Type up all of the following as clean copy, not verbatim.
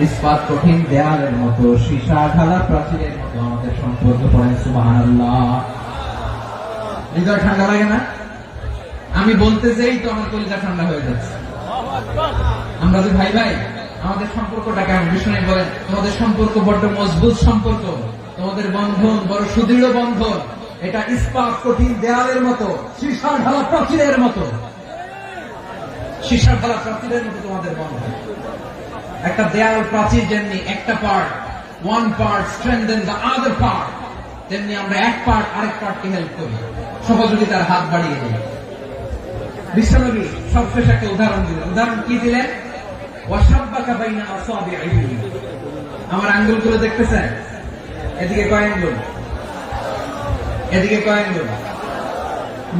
ইস্পাত কঠিন দেয়ালের মতো, সীসা ঢালা প্রাচীরের মতো আমাদের সম্পর্ক। পড়েন সুবহানাল্লাহ। হৃদয় ঠান্ডা লাগে না? আমি বলতে যেই তো আমার কলিজা ঠান্ডা হয়ে যাচ্ছে। আমরা যে ভাই ভাই, আমাদের সম্পর্কটা কেমন? বিষ্ণু বলেন তোমাদের সম্পর্ক বড্ড মজবুত সম্পর্ক, তোমাদের বন্ধন বড় সুদৃঢ় বন্ধন। এটা ইস্পাত কঠিন দেয়ালের মতো, সীসা ঢালা প্রাচীরের মতো। সীসা ঢালা প্রাচীরের মতো তোমাদের বন্ধন। একটা দেয়াল প্রাচীর যেমনি একটা part, one part strengthen the other part, তেমনি আমরা এক পার্ট আরেক পার্টকে হেল্প করি, সহযোগিতার হাত বাড়িয়ে দিই। বিশ্বনবী সবশেষ একটা উদাহরণ দিলেন। উদাহরণ কি দিলেন? ওয়াসাব্বাকা বাইনা আসাবিহি। আমার আঙ্গুলগুলো দেখতেছেন? এদিকে কয় আঙ্গুল, এদিকে কয় আঙ্গুল,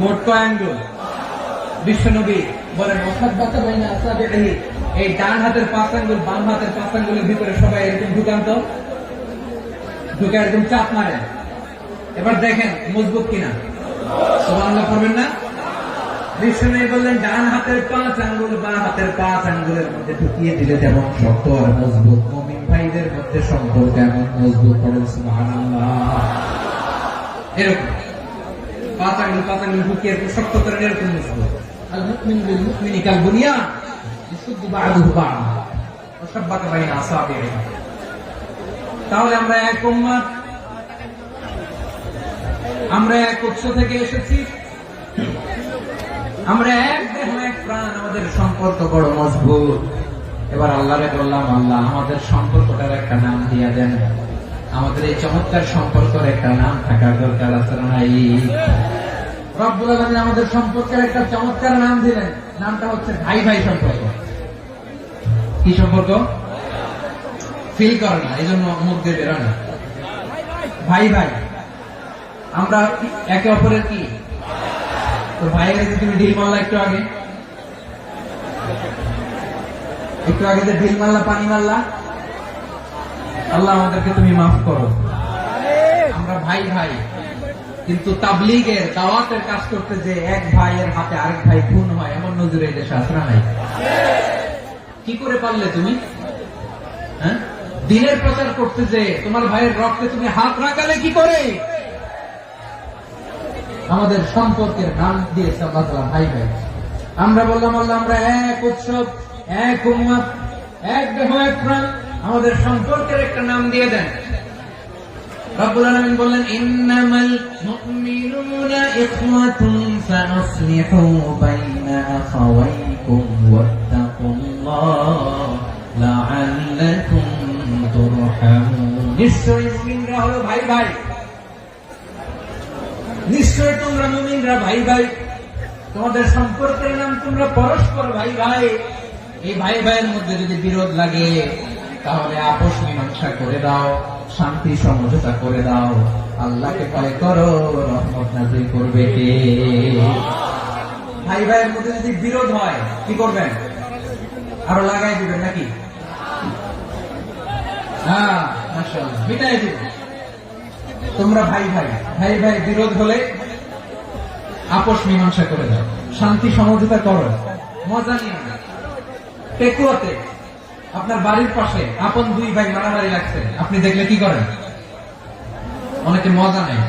মোট কয় আঙ্গুল? বিশ্বনবী বলেন ওয়াসাব্বাকা বাইনা আসাবিহি, এই ডান হাতের 5 আঙ্গুল বাম হাতের 5 আঙ্গুলের ভিতরে সবাই এরকম ঢুকান তো, ঢুকে একদম চাপ মারেন। এবার দেখেন মজবুত কিনা। সুবহানাল্লাহ পড়বেন না? বিষ্ণু বললেন ডান হাতের 5 আঙ্গুল বাম হাতের 5 আঙ্গুলের মধ্যে ঢুকিয়ে দিলে যেমন শক্ত আর মজবুত, মুমিন ভাইদের মধ্যে সম্পর্ক এমন মজবুত। পড়েন সুবহানাল্লাহ। এরকম 5 আঙ্গুল ঢুকিয়ে শক্ত করে এরকম মজবুত। আল মুমিন বিল মুমিনি কাল বুনিয়ান ইসুদ্দু বা'দুহু বা'দা ওয়াসাব্বাকা বাইনা আসাবিহি। তাহলে আমরা এক উম্মত, আমরা এক উৎস থেকে এসেছি, আমরা এক দেহ এক প্রাণ, আমাদের সম্পর্ক বড় মজবুত। এবার আল্লাহরে বললাম, আল্লাহ আমাদের সম্পর্কটার একটা নাম দিয়া দেন। আমাদের এই চমৎকার সম্পর্কের একটা নাম থাকার দরকার আছে না নাই? রব্বুল আলামিন আমাদের সম্পর্কের একটা চমৎকার নাম দিলেন। নামটা হচ্ছে ভাই ভাই সম্পর্ক। কি সম্পর্ক? ফিল করে না, এই জন্য মুখ দিয়ে বেরো না। ভাই ভাই, আমরা একে অপরের কি? তো ভাইয়ের যে তুমি ঢিল মারলা একটু আগে, একটু আগে যে ঢিল মারলা, পানি মারলা, আল্লাহ আমাদেরকে তুমি মাফ করো। আমরা ভাই ভাই, কিন্তু তাবলীগের দাওয়াতের কাজ করতে যে এক ভাইয়ের হাতে আরেক ভাই খুন হয়, এমন নজরে এই দেশে আসরা নাই। কি করে পারলে তুমি? হ্যাঁ, দিনের প্রচার করতে যে তোমার ভাইয়ের রক্তে তুমি হাত রাখালে কি করে? আমাদের সম্পর্কের নাম দিয়েছে আল্লাহ তাআলা ভাই ভাই। আমরা বললাম আল্লাহ আমরা এক উৎসব, এক উম্মত, এক দেহ এক প্রাণ, আমাদের সম্পর্কের একটা নাম দিয়ে দেন। রব্বুল আলামিন বললেন ইন্নামাল মুমিনুনা ইখওয়াতুন ফাসলিহু বাইনা আখাওয়াইকুম ওয়াত্তাকুল্লাহ লাআল্লাকুম তুরহামুন। নিশ্চয়ই মুমিনরা হলো ভাই ভাই, নিশ্চয় তোমরা মুমিনরা ভাই ভাই, তোমাদের সম্পর্কের নাম তোমরা পরস্পর ভাই ভাই। এই ভাই ভাইয়ের মধ্যে যদি বিরোধ লাগে তাহলে আপোষ মীমাংসা করে দাও, শান্তি সমঝোতা করে দাও। আল্লাহকে ভয় করো, রহমত নাযিল করবে কে? ভাই ভাইয়ের মধ্যে যদি বিরোধ হয় কি করবেন? আরো লাগাই দিবেন নাকি? হ্যাঁ, মাশাআল্লাহ, মিটাই দিবেন। তোমরা ভাই ভাই, ভাই ভাই বিরোধ হলে আপোষ মীমাংসা করে দাও, শান্তি সমঝোতা করো, মজা নিয়ে না। পেকুয়াতে আপনার বাড়ির পাশে আপন 2 ভাই মারামারি লাগছে, আপনি দেখলে কি করেন? অনেকে মজা নেয়।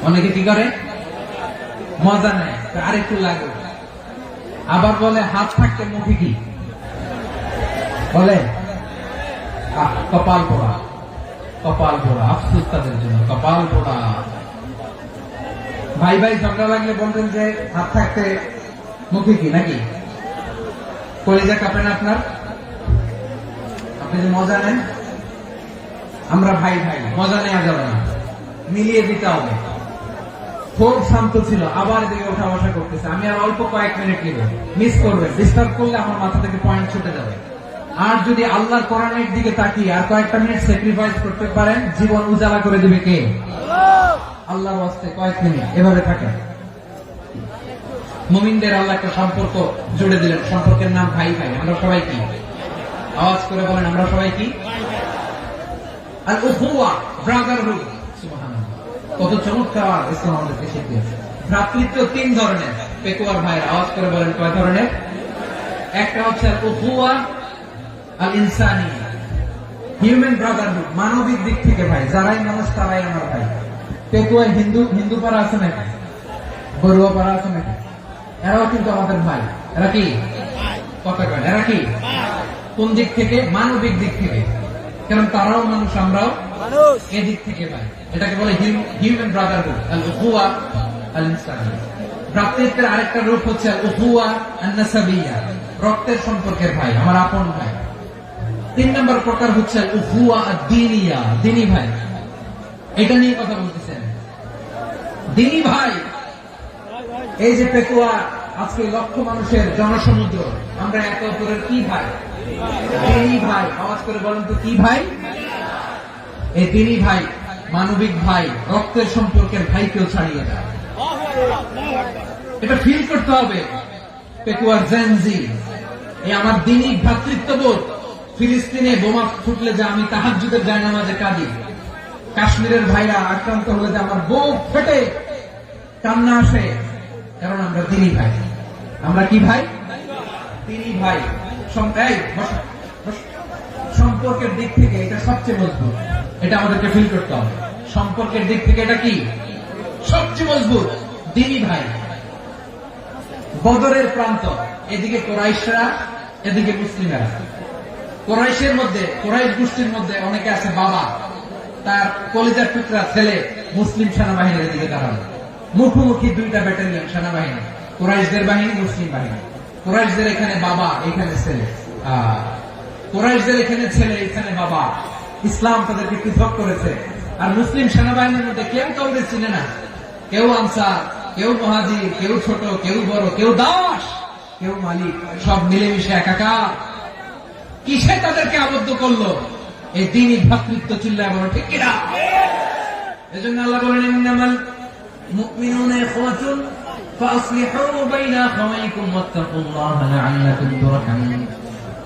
অনেকে কি করে? মজা নেয়, আরেকটু লাগে। আবার বলে হাত থাকতে মুখে কি বলে? কপাল পোড়া, কপাল পোড়া। আফসোস তাদের জন্য, কপাল পোড়া। ভাই ভাই ঝগড়া লাগলে বলবেন যে হাত থাকতে মুখে কি, নাকি? কলিজা কাঁপে না আপনার? আপনি যে মজা নেন। আমরা ভাই ভাই, মজা নেওয়া যাবে না, মিলিয়ে দিতে হবে। খুব শান্ত ছিল, আবার দিকে ওঠা বসা করতেছে। আমি আর অল্প কয়েক মিনিট নিব, মিস করবেন। ডিস্টার্ব করলে আমার মাথা থেকে পয়েন্ট ছুটে যাবে। আর যদি আল্লাহর কোরআনের দিকে তাকিয়ে আর কয়েকটা মিনিট স্যাক্রিফাইস করতে পারেন, জীবন উজালা করে দিবে কে? আল্লাহর ওয়াস্তে কয়েক মিনিট এভাবে থাকেন। মুমিনদের আল্লাহ একটা সম্পর্ক জুড়ে দিলেন, সম্পর্কের নাম ভাই ভাই। আমরা সবাই কি? আওয়াজ করে বলেন, আমরা সবাই কি? আর উখুয়া, ব্রাদারহুড। সুবহানাল্লাহ, কত চমৎকার ইসলাম আমাদেরকে শিখিয়েছে। ভ্রাতৃত্ব 3 ধরনের। পেকুয়ার ভাইয়ের আওয়াজ করে বলেন কয় ধরনের? একটা হচ্ছে উখুয়া আল ইনসানি, হিউম্যান ব্রাদারহুড, মানবিক দিক থেকে ভাই, যারাই মানুষ তারাই আমার ভাই। পেকুয়ায় হিন্দু পাড়া আছে নাকি, বড়ুয়া পাড়া আছে নাকি, এরাও কিন্তু আমাদের ভাই। এরা কি কথা কয়, এরা কি কোন দিক থেকে? মানবিক দিক থেকে, কারণ তারাও মানুষ, আমরাও এদিক থেকে ভাই। এটাকে বলে হিউম্যান ব্রাদারহুড, আল উখুয়া আল ইনসানি। ভ্রাতৃত্বের আরেকটা রূপ হচ্ছে আল উখুয়া আন নাসাবিয়্যা, রক্তের সম্পর্কের ভাই, আমার আপন ভাই। 3 নম্বর প্রকার হচ্ছে আল উখুয়া আদ-দীনিয়া, দ্বীনি ভাই। এটা নিয়ে কথা বলতেছেন, দ্বীনি ভাই। এই যে পেকুয়া, আজকে লক্ষ মানুষের জনসমুদ্র, আমরা একে অপরের কি ভাই? দ্বীনি ভাই। আওয়াজ করে বলেন তো কি ভাই? এই দ্বীনি ভাই, মানবিক ভাই, রক্তের সম্পর্কের ভাইকেও ছাড়িয়ে যায়। এটা ফিল করতে হবে। পেকুয়ার জেনজি, এই আমার দ্বীনি ভ্রাতৃত্ববোধ। ফিলিস্তিনে বোমা ফুটলে যে আমি তাহাজ্জুদের জায়নামাজে কাঁদি, কাশ্মীরের ভাইরা আক্রান্ত হলে যে আমার বুক ফেটে কান্না আসে, কারণ আমরা দ্বীনি ভাই। আমরা কি ভাই? দ্বীনি ভাই। সম্পর্কের দিক থেকে এটা সবচেয়ে মজবুত, এটা আমাদেরকে ফিল করতে হবে। সম্পর্কের দিক থেকে এটা কি সবচেয়ে মজবুত? দ্বীনি ভাই। বদরের প্রান্ত, এদিকে কুরাইশরা, এদিকে মুসলিমেরা। কুরাইশের মধ্যে, কুরাইশ গোষ্ঠীর মধ্যে অনেকে আছে বাবা, তার কলিজার টুকরা ছেলে মুসলিম সেনাবাহিনীর দিকে দাঁড়ানো, মুখোমুখি 2টা ব্যাটালিয়ন সেনাবাহিনী, কুরাইশদের বাহিনী, মুসলিম বাহিনী। কুরাইশদের এখানে বাবা, এখানে ছেলে, কুরাইশদের এখানে ছেলে, এখানে বাবা। ইসলাম তাদেরকে পৃথক করেছে। আর মুসলিম সেনাবাহিনীর মধ্যে কেউ কাউকে চিনে না, কেউ আনসার, কেউ মুহাজির, কেউ ছোট, কেউ বড়, কেউ দাস, কেউ মালিক, সব মিলেমিশে একাকার। কিসে তাদেরকে আবদ্ধ করলো? এই দ্বীনি ভ্রাতৃত্ব। চিল্লায় বলো ঠিক কিনা? এজন্য আল্লাহ বলেন, ইন্নামাল মুমিনুনা ইখওয়াতুন ফাসলিহু বাইনা আখাওয়াইকুম ওয়াত্তাকুল্লাহা লাআল্লাকুম তুরহামুন।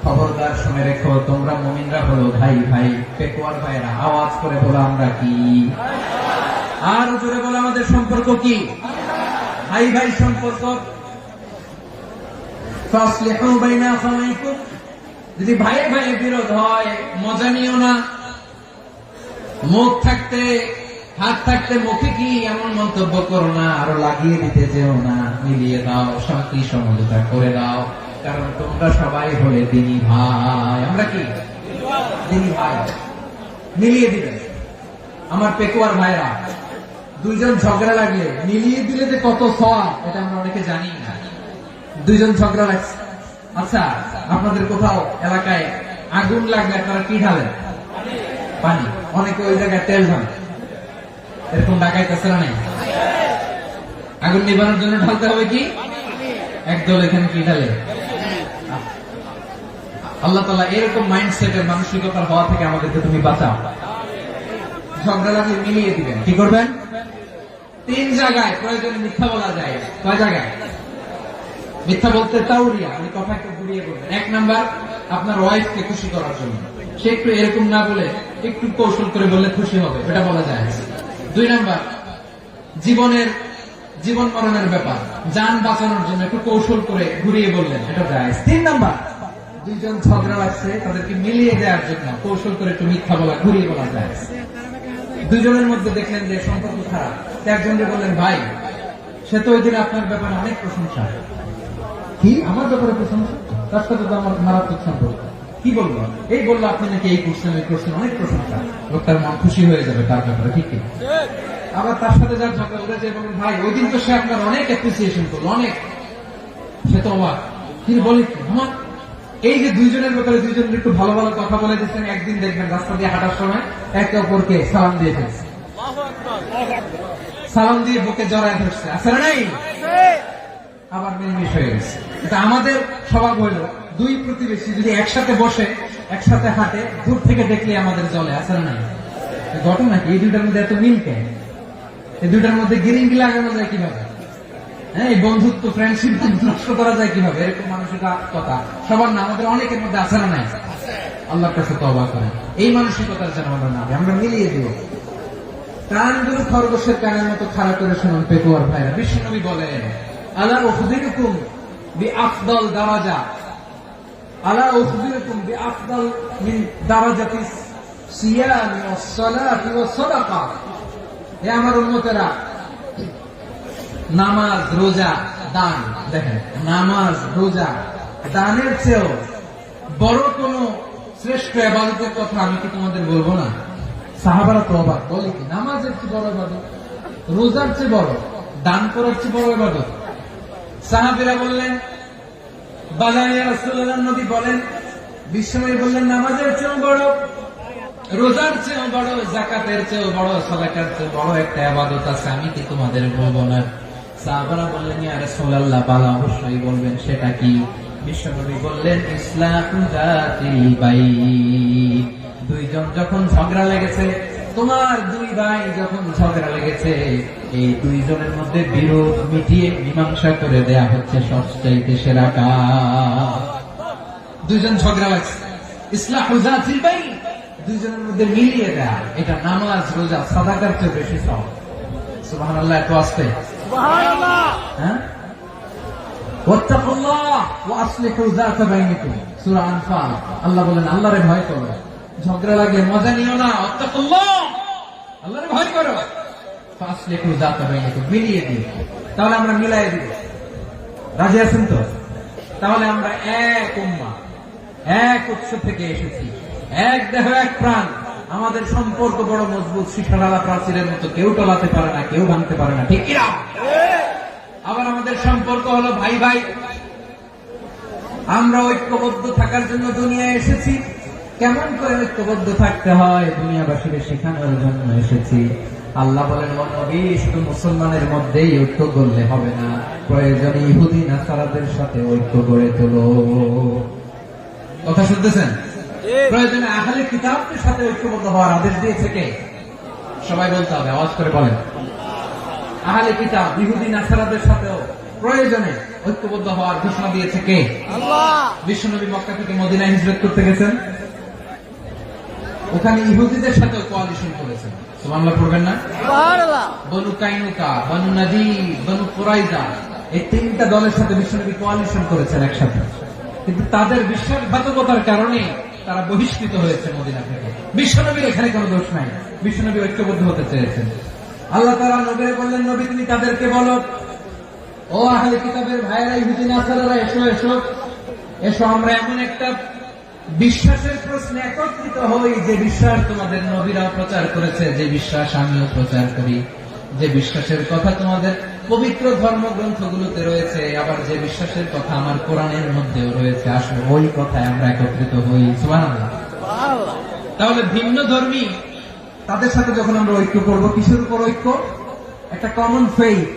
খবরদার শুনে রেখো, তোমরা মুমিনরা হলো ভাই ভাই। পেকুয়ার ভাইরা আওয়াজ করে বলো আমরা কি? আর জোরে বলো আমাদের সম্পর্ক কি? ভাই ভাই সম্পর্ক। ফাসলিহু বাইনা আখাওয়াইকুম, যদি ভাইয়ে ভাইয়ে বিরোধ হয় মজা নিও না। মুখ থাকতে, হাত থাকতে মুখে কি এমন মন্তব্য করো না, আরো লাগিয়ে দিতে যেও না। মিলিয়ে দাও, শান্তি সমঝোতা করে দাও, কারণ তোমরা সবাই হলে দ্বীনি ভাই। আমরা কি দ্বীনি ভাই? মিলিয়ে দিবেন। আমার পেকুয়ার ভাইরা, 2জন ঝগড়া লাগলে মিলিয়ে দিলে যে কত সওয়াব, এটা আমরা অনেকে জানি না। 2জন ঝগড়া লাগছে, আচ্ছা আপনাদের কোথাও এলাকায় আগুন লাগলে আপনারা কি ঢালেন? পানি। অনেকে ওই জায়গায় তেল ঢালে, এরকম ডাকাইতেছে না? নাই। আগুন নিবানোর জন্য ঢালতে হবে কি? একদল এখানে কি ঢালে? আল্লাহ তাআলা এরকম মাইন্ডসেটের, মানসিকতার হওয়া থেকে আমাদেরকে তুমি বাঁচাও। ঝগড়া লাগলে মিলিয়ে দিবেন। কি করবেন? 3 জায়গায় প্রয়োজনে মিথ্যা বলা যায়। কয় জায়গায় মিথ্যা বলতে? তাওরিয়া, আমি কথাকে ঘুরিয়ে বলবেন। 1 নাম্বার, আপনার ওয়াইফকে খুশি করার জন্য। সে একটু এরকম না বলে একটু কৌশল করে বললে খুশি হবে, এটা বলা যায়। 2 নাম্বার, জীবন মরণের ব্যাপার, জান বাঁচানোর জন্য একটু কৌশল করে ঘুরিয়ে বললেন, এটা যায়। 3 নাম্বার, 2জন ঝগড়া লাগছে, তাদেরকে মিলিয়ে দেওয়ার জন্য কৌশল করে একটু মিথ্যা বলা, ঘুরিয়ে বলা যায়। 2জনের মধ্যে দেখলেন যে সম্পর্ক খারাপ, একজনকে বললেন ভাই, সে তো ওই দিন আপনার ব্যাপারে অনেক প্রশংসা। কি আমার ব্যাপারে প্রশংসা? তার সাথে তো আমার মারাত্মক সম্পর্ক। কি বলবো? এই বললো আপনি নাকি এই করছেন, ওই করছেন, অনেক প্রশংসা। লোকটার মন খুশি হয়ে যাবে তার ব্যাপারে, ঠিক কিনা? আবার তার সাথে যার ঝগড়া উঠেছে বলেন ভাই, ওই দিন তো সে আপনার অনেক অ্যাপ্রিসিয়েশন করলো, অনেক। সে তো অবাক, তিনি বলে আমার এই যে 2জনের ব্যাপারে 2জনের একটু ভালো ভালো কথা বলে দিচ্ছেন, একদিন দেখবেন রাস্তা দিয়ে হাঁটার সময় একে অপরকে সালাম দিয়ে ফেলছে, সালাম দিয়ে বুকে জড়ায় ধরছে, আছে না নাই? আবার মিলমিশ হয়ে গেছে। এটা আমাদের স্বভাব হইল, 2 প্রতিবেশী যদি একসাথে বসে, একসাথে হাঁটে, দূর থেকে দেখলে আমাদের জলে, আছে না নাই? ঘটনা কি? এই 2টার মধ্যে এত মিল কেন? এই 2টার মধ্যে গিরিঙ্গি লাগানো যায় কিভাবে? হ্যাঁ, এই বন্ধুত্ব, ফ্রেন্ডশিপ নষ্ট করা যায় কিভাবে? এরকম মানসিকতা সবার না, আমাদের অনেকের মধ্যে আছে না নাই? আল্লাহর কাছে তওবা করেন, এই মানসিকতার যেন আমরা না, আমরা মিলিয়ে দিব। কানগুলো খরগোশের কানের মতো খাড়া করে শুনুন পেকুয়ার ভাইরা। বিশ্বনবী বলেন, আলা উখবিরুকুম বিআফদাল দারাজা, আলা উখবিরুকুম বিআফদাল মিন দারাজাতিস সিয়ামি ওয়াস সালাতি ওয়াস সাদাকা। হে আমার উম্মতেরা, নামাজ, রোজা, দান, দেখেন নামাজ, রোজা, দানের চেয়েও বড় কোন শ্রেষ্ঠ ইবাদতের কথা আমি কি তোমাদের বলবো না? সাহাবারা তো অবাক, বলে কি নামাজের চেয়ে বড় ইবাদত, রোজার চেয়ে বড়, দান করার চেয়ে বড় ইবাদত? সাহাবীরা বললেন বালা ইয়া রাসূলুল্লাহ, নবী বলেন, বিশ্বনবী বললেন নামাজের চেয়েও বড়, রোজার চেয়েও বড়, যাকাতের চেয়েও বড়, সাদাকার চেয়েও বড় একটা ইবাদত আছে, আমি কি তোমাদের বলবো না? সাহাবারা বললেন ইয়া রাসূলুল্লাহ, বালা অবশ্যই বলবেন, সেটা কি? বিশ্বনবী বললেন ইসলাহু যাতিল বাইন। দুইজন যখন ঝগড়া লেগেছে, তোমার দুই ভাই যখন ঝগড়া লেগেছে, এই দুইজনের মধ্যে বিরোধ মিটিয়ে মীমাংসা করে দেয়া হচ্ছে সবচাইতে সেরা কাজ। দুইজন ঝগড়া লাগছে, ইসলাহু যাতিল বাইন, দুইজনের মধ্যে মিলিয়ে দেয়া, এটা নামাজ, রোজা, সাদাকার চেয়ে বেশি সওয়াব। সুবহানাল্লাহ, এত আসতে সুবহানাল্লাহ। হ্যাঁ, ওয়াত্তাকুল্লাহ ওয়া আসলিহু যাতা বাইনিকুম, সূরা আনফাল। আল্লাহ বলেন আল্লাহরে ভয় করো, ঝগড়া লাগলে মজা নিও না, ওয়াত্তাকুল্লাহ, আল্লাহরে ভয় করো, ফাসলিহু যাতা বাইনিকুম, মিলিয়ে দিও। তাহলে আমরা মিলাই দিব, রাজি আছেন তো? তাহলে আমরা এক উম্মাহ, এক উৎস থেকে এসেছি, এক দেহ এক প্রাণ, আমাদের সম্পর্ক বড় মজবুত, শিশারালা প্রাচীরের মতো, কেউ টলাতে পারে না, কেউ ভাঙতে পারে না, ঠিক কিনা? আবার আমাদের সম্পর্ক হলো ভাই ভাই, আমরা ঐক্যবদ্ধ থাকার জন্য দুনিয়ায় এসেছি। কেমন করে ঐক্যবদ্ধ থাকতে হয় দুনিয়াবাসীকে শেখানোর জন্য এসেছি। আল্লাহ বলেন ও নবী, শুধু মুসলমানের মধ্যেই ঐক্য করলে হবে না, প্রয়োজনে ইহুদি নাসারাদের সাথে ঐক্য গড়ে তোলো। কথা শুনতেছেন? প্রয়োজনে আহলে কিতাবদের সাথে ঐক্যবদ্ধ হওয়ার আদেশ দিয়েছে কে? সবাই বলতে হবে, আওয়াজ করে বলেন। আহলে কিতাব, ইহুদি নাসারাদের সাথেও প্রয়োজনে ঐক্যবদ্ধ হওয়ার ঘোষণা দিয়েছে কে? আল্লাহ। বিশ্বনবী মক্কা থেকে মদিনায় হিজরত করতে গেছেন, ওখানে ইহুদিদের সাথেও কোয়ালিশন করেছেন। সুবহানাল্লাহ পড়বেন না? সুবহানাল্লাহ। বনু কাইনুকা, বনু নাদির, বনু কুরাইজা, এই তিনটা দলের সাথে বিশ্বনবী কোয়ালিশন করেছেন একসাথে, কিন্তু তাদের বিশ্বাসঘাতকতার কারণে তারা বহিষ্কৃত হয়েছে মদিনা থেকে। বিশ্বনবীর এখানে কোনো দোষ নাই, বিশ্বনবী ঐক্যবদ্ধ হতে চেয়েছেন। আল্লাহ তাআলা নবীকে বললেন, নবী তুমি তাদেরকে বলো, ও আহলে কিতাবের ভাইয়েরা, ইহুদি নাসারারা, এসো এসো এসো, আমরা এমন একটা বিশ্বাসের প্রশ্নে একত্রিত হই, যে বিশ্বাস তোমাদের নবীরাও প্রচার করেছে, যে বিশ্বাস আমিও প্রচার করি, যে বিশ্বাসের কথা তোমাদের পবিত্র ধর্মগ্রন্থগুলোতে রয়েছে, আবার যে বিশ্বাসের কথা আমার কোরআনের মধ্যেও রয়েছে, আসলে ওই কথায় আমরা একত্রিত হই। সুবহানাল্লাহ। তাহলে ভিন্ন ধর্মী তাদের সাথে যখন আমরা ঐক্য করব, কিসের উপর ঐক্য? একটা কমন ফেইথ,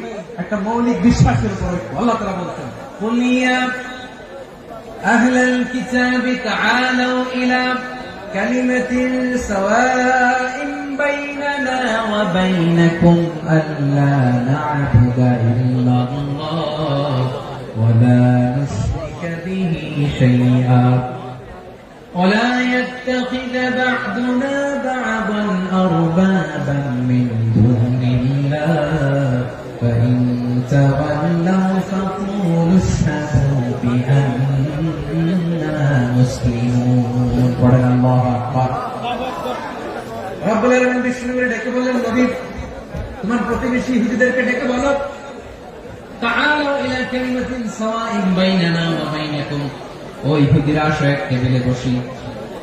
একটা মৌলিক বিশ্বাসের উপর ঐক্য। আল্লাহ তাআলা বলছেন, কুল ইয়া আহলাল কিতাবি তাআলু ইলা কালিমাতিন সাওয়াইন বাইনানা ওয়া বাইনাকুম আল্লা না'বুদা ইল্লাল্লাহ ওয়া লা নুশরিকা বিহি শাইআ ولا يتخذ بعضنا بعضا أربابا من دون الله فإن تولوا فقولوا اشهدوا بأننا مسلمون. পড়েন আল্লাহু আকবার। রব্বুল আলামিন বিষ্ণুকে ডেকে বললেন, নবী তোমার প্রতিবেশী ইহুদিদেরকে ডেকে বলো, তাআলু ইলা কালিমাতিন সাওয়াইন বাইনানা ওয়া বাইনাকুম, ও ইহুদিরা আসো, এক টেবিলে বসি,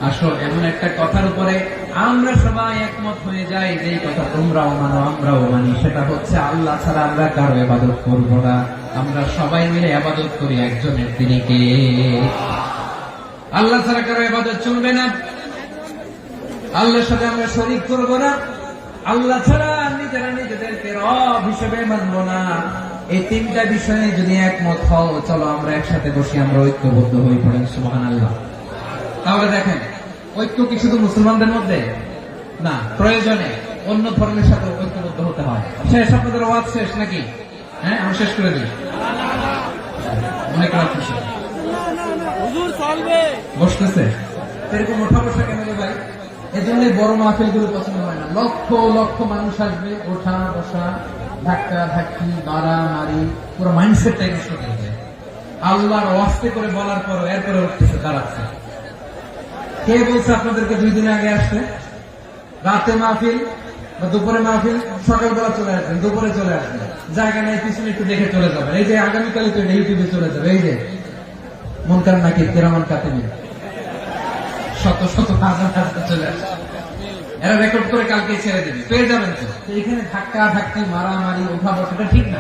আসো এমন একটা কথার উপরে আমরা সবাই একমত হয়ে যাই, যে কথা তোমরাও মানো আমরাও মানি, সেটা হচ্ছে আল্লাহ ছাড়া আমরা কারো ইবাদত করব না, আমরা সবাই মিলে ইবাদত করি একজনের, তিনি কে? আল্লাহ ছাড়া কারো ইবাদত চলবে না, আল্লাহর সাথে আমরা শরীক করব না, আল্লাহ ছাড়া নিজেরা নিজেদেরকে রব হিসেবে মানব না। এই তিনটা বিষয়ে যদি একমত হও, চলো আমরা একসাথে বসি, আমরা ঐক্যবদ্ধ হয়ে পড়েন। সুবহানাল্লাহ। তাহলে দেখেন, ঐক্য কি শুধু মুসলমানদের মধ্যে না, প্রয়োজনে অন্য ধর্মের সাথে ঐক্যবদ্ধ হতে হয়। শেষ, আপনাদের ওয়াজ শেষ নাকি? হ্যাঁ, আমি শেষ করে দিই। অনেক রাত বসতেছে, এরকম ওঠা বসা কেন রে ভাই? এজন্য বড় মাহফিল গুলো পছন্দ হয় না। লক্ষ লক্ষ মানুষ আসবে, ওঠা বসা, ধাক্কা ধাক্কি, মারা মারি, পুরো মাইন্ডসেটটাই নষ্ট হয়ে যায়। আল্লাহর ওয়াস্তে করে বলার পর এরপরে উঠতেছে, দাঁড়াচ্ছে। কে বলছে আপনাদেরকে 2 দিন আগে আসতে? রাতে মাহফিল বা দুপুরে মাহফিল, সকালবেলা চলে আসবেন, দুপুরে চলে আসবেন, জায়গা নেই পিছনে একটু দেখে চলে যাবেন। এই যে আগামীকালে তো ইউটিউবে চলে যাবে, এই যে মুনকার নাকির কিরামান কাতিবিন শত শত হাজার হাজার চলে আসবে, এরা রেকর্ড করে কালকে ছেড়ে দেবে, পেয়ে যাবেন। তো এখানে ধাক্কা ধাক্কি মারামারি ওঠা বসাটা ঠিক না।